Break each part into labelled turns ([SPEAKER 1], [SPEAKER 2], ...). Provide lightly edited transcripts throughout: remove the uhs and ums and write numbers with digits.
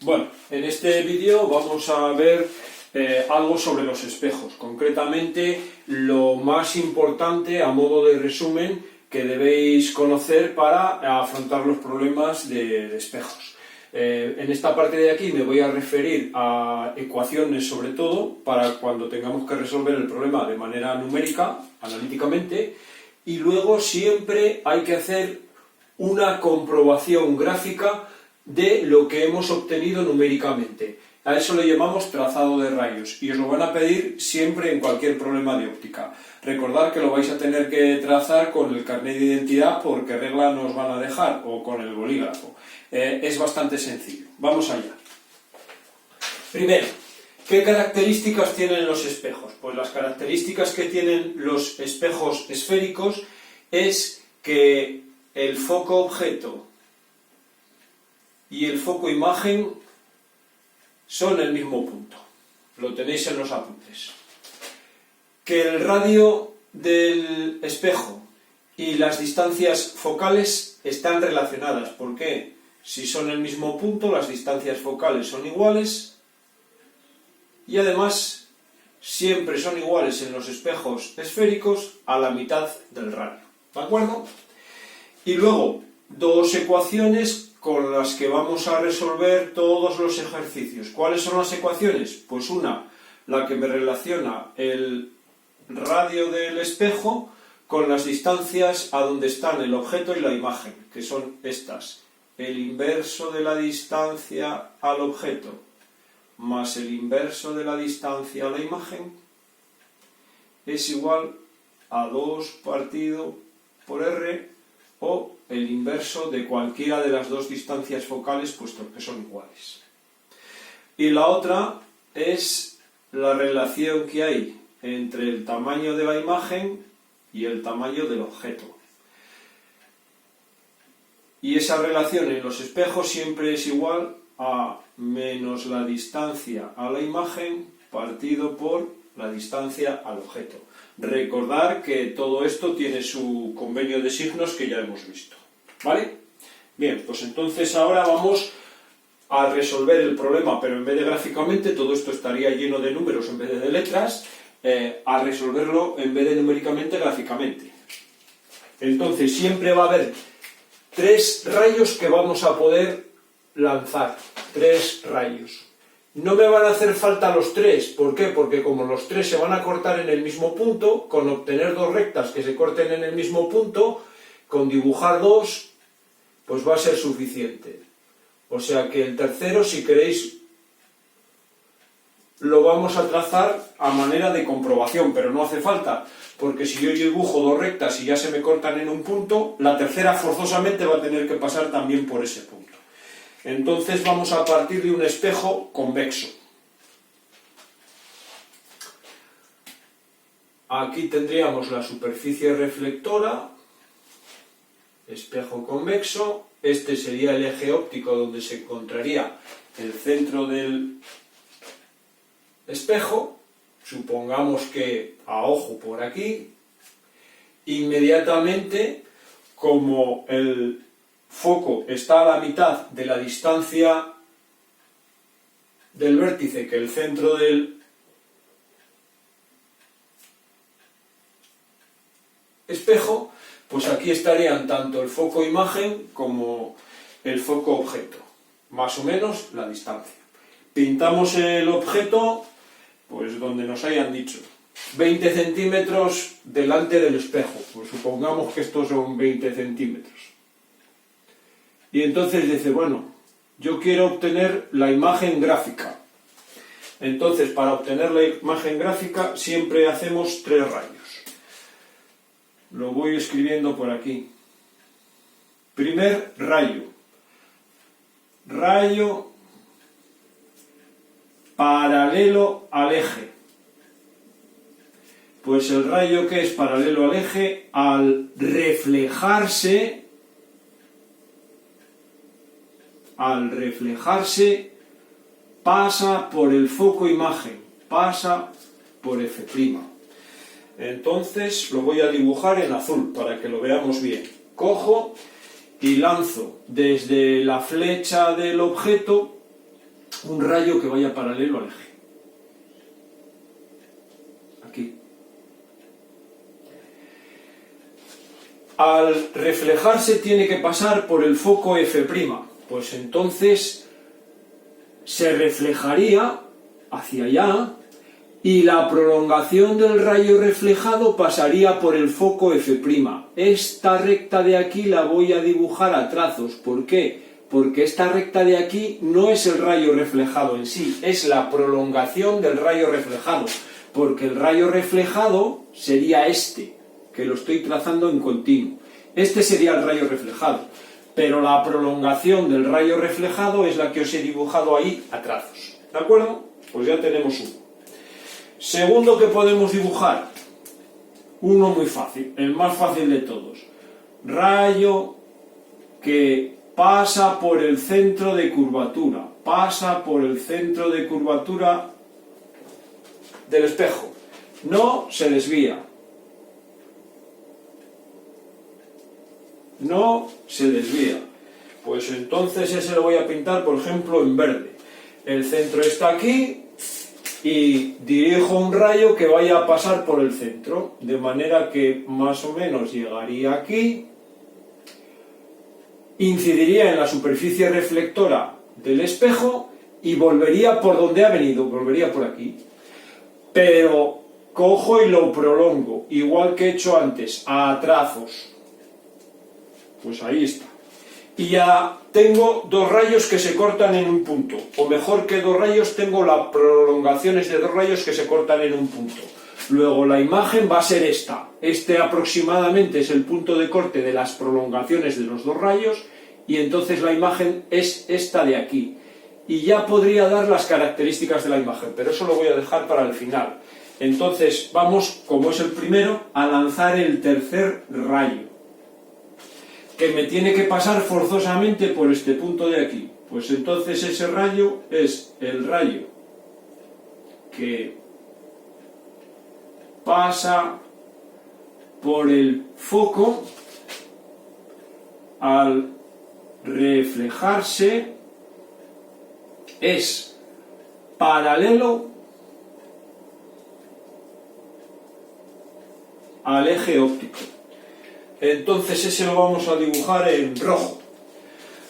[SPEAKER 1] Bueno, en este vídeo vamos a ver algo sobre los espejos, concretamente lo más importante a modo de resumen que debéis conocer para afrontar los problemas de espejos. En esta parte de aquí me voy a referir a ecuaciones sobre todo, para cuando tengamos que resolver el problema de manera numérica, analíticamente, y luego siempre hay que hacer una comprobación gráfica de lo que hemos obtenido numéricamente. A eso le llamamos trazado de rayos y os lo van a pedir siempre en cualquier problema de óptica. Recordad que lo vais a tener que trazar con el carnet de identidad porque regla no os van a dejar, o con el bolígrafo. Es bastante sencillo. Vamos allá. Primero, ¿qué características tienen los espejos? Pues las características que tienen los espejos esféricos es que el foco objeto y el foco imagen son el mismo punto. Lo tenéis en los apuntes. Que el radio del espejo y las distancias focales están relacionadas. ¿Por qué? Si son el mismo punto, las distancias focales son iguales y además siempre son iguales en los espejos esféricos a la mitad del radio. ¿De acuerdo? Y luego, dos ecuaciones con las que vamos a resolver todos los ejercicios. ¿Cuáles son las ecuaciones? Pues una, la que me relaciona el radio del espejo con las distancias a donde están el objeto y la imagen, que son estas. El inverso de la distancia al objeto más el inverso de la distancia a la imagen es igual a 2 partido por R, o el inverso de cualquiera de las dos distancias focales, puesto que son iguales. Y la otra es la relación que hay entre el tamaño de la imagen y el tamaño del objeto. Y esa relación en los espejos siempre es igual a menos la distancia a la imagen partido por la distancia al objeto. Recordar que todo esto tiene su convenio de signos que ya hemos visto. ¿Vale? Bien, pues entonces ahora vamos a resolver el problema, pero en vez de gráficamente, todo esto estaría lleno de números en vez de letras, a resolverlo en vez de numéricamente, gráficamente. Entonces siempre va a haber 3 rayos que vamos a poder lanzar. 3 rayos. No me van a hacer falta los 3, ¿por qué? Porque como los 3 se van a cortar en el mismo punto, con obtener 2 rectas que se corten en el mismo punto, con dibujar 2, pues va a ser suficiente. O sea que el tercero, si queréis, lo vamos a trazar a manera de comprobación, pero no hace falta, porque si yo dibujo 2 rectas y ya se me cortan en un punto, la tercera forzosamente va a tener que pasar también por ese punto. Entonces vamos a partir de un espejo convexo. Aquí tendríamos la superficie reflectora, espejo convexo. Este sería el eje óptico donde se encontraría el centro del espejo. Supongamos que a ojo por aquí. Inmediatamente, como el foco está a la mitad de la distancia del vértice que el centro del espejo, pues aquí estarían tanto el foco imagen como el foco objeto, más o menos la distancia. Pintamos el objeto pues donde nos hayan dicho 20 centímetros delante del espejo, pues supongamos que estos son 20 centímetros. Y entonces dice, bueno, yo quiero obtener la imagen gráfica. Entonces, para obtener la imagen gráfica siempre hacemos 3 rayos. Lo voy escribiendo por aquí. Primer rayo. Rayo paralelo al eje. Pues el rayo que es paralelo al eje, al reflejarse, pasa por el foco imagen, pasa por F'. Entonces lo voy a dibujar en azul para que lo veamos bien. Cojo y lanzo desde la flecha del objeto un rayo que vaya paralelo al eje. Aquí. Al reflejarse tiene que pasar por el foco F', pues entonces se reflejaría hacia allá y la prolongación del rayo reflejado pasaría por el foco F'. Esta recta de aquí la voy a dibujar a trazos. ¿Por qué? Porque esta recta de aquí no es el rayo reflejado en sí, es la prolongación del rayo reflejado, porque el rayo reflejado sería este, que lo estoy trazando en continuo. Este sería el rayo reflejado, pero la prolongación del rayo reflejado es la que os he dibujado ahí a trazos. ¿De acuerdo? Pues ya tenemos uno. Segundo que podemos dibujar, uno muy fácil, el más fácil de todos. Rayo que pasa por el centro de curvatura, pasa por el centro de curvatura del espejo. No se desvía. No se desvía. Pues entonces ese lo voy a pintar, por ejemplo, en verde. El centro está aquí y dirijo un rayo que vaya a pasar por el centro, de manera que más o menos llegaría aquí, incidiría en la superficie reflectora del espejo y volvería por donde ha venido, volvería por aquí. Pero cojo y lo prolongo, igual que he hecho antes, a trazos. Pues ahí está. Y ya tengo dos rayos que se cortan en un punto, o mejor que dos rayos, tengo las prolongaciones de dos rayos que se cortan en un punto. Luego la imagen va a ser esta. Este aproximadamente es el punto de corte de las prolongaciones de los dos rayos, y entonces la imagen es esta de aquí. Y ya podría dar las características de la imagen, pero eso lo voy a dejar para el final. Entonces vamos, como es el primero, a lanzar el tercer rayo, que me tiene que pasar forzosamente por este punto de aquí. Pues entonces ese rayo es el rayo que pasa por el foco al reflejarse, es paralelo al eje óptico. Entonces ese lo vamos a dibujar en rojo.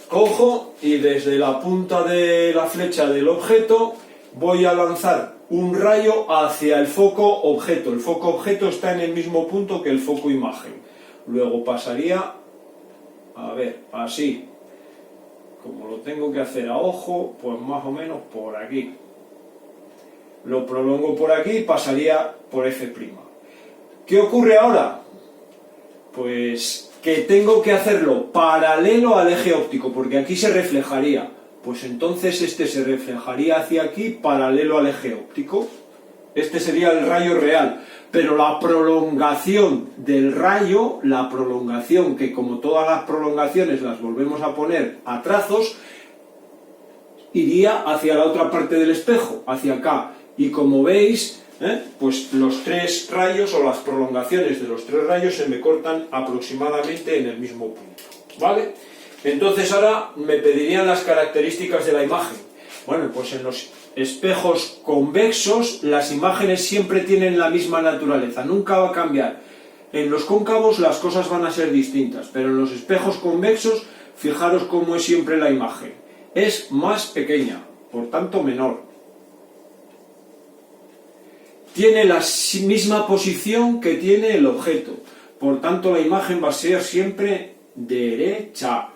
[SPEAKER 1] Cojo y desde la punta de la flecha del objeto voy a lanzar un rayo hacia el foco objeto. El foco objeto está en el mismo punto que el foco imagen. Luego pasaría, a ver, así. Como lo tengo que hacer a ojo, pues más o menos por aquí. Lo prolongo por aquí y pasaría por F'. ¿Qué ocurre ahora? Pues que tengo que hacerlo paralelo al eje óptico, porque aquí se reflejaría. Pues entonces este se reflejaría hacia aquí paralelo al eje óptico. Este sería el rayo real. Pero la prolongación del rayo, la prolongación, que como todas las prolongaciones las volvemos a poner a trazos, iría hacia la otra parte del espejo, hacia acá. Y como veis, pues los tres rayos o las prolongaciones de los tres rayos se me cortan aproximadamente en el mismo punto, ¿vale? Entonces ahora me pedirían las características de la imagen. Bueno, pues en los espejos convexos las imágenes siempre tienen la misma naturaleza, nunca va a cambiar. En los cóncavos las cosas van a ser distintas, pero en los espejos convexos, fijaros cómo es siempre la imagen. Es más pequeña, por tanto menor. Tiene la misma posición que tiene el objeto, por tanto la imagen va a ser siempre derecha.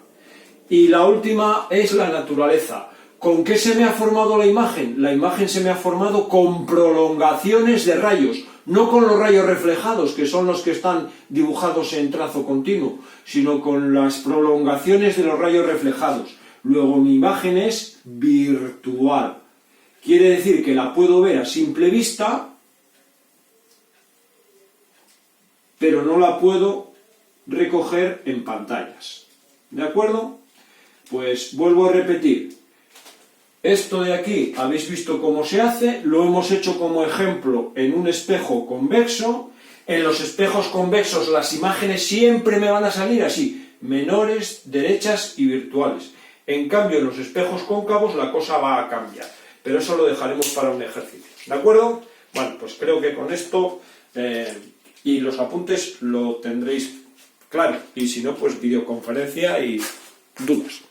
[SPEAKER 1] Y la última es la naturaleza. ¿Con qué se me ha formado la imagen? La imagen se me ha formado con prolongaciones de rayos, no con los rayos reflejados, que son los que están dibujados en trazo continuo, sino con las prolongaciones de los rayos reflejados. Luego mi imagen es virtual. Quiere decir que la puedo ver a simple vista, pero no la puedo recoger en pantallas. ¿De acuerdo? Pues vuelvo a repetir. Esto de aquí, habéis visto cómo se hace, lo hemos hecho como ejemplo en un espejo convexo. En los espejos convexos las imágenes siempre me van a salir así, menores, derechas y virtuales. En cambio, en los espejos cóncavos la cosa va a cambiar, pero eso lo dejaremos para un ejercicio, ¿de acuerdo? Bueno, pues creo que con esto y los apuntes lo tendréis claro, y si no, pues videoconferencia y dudas.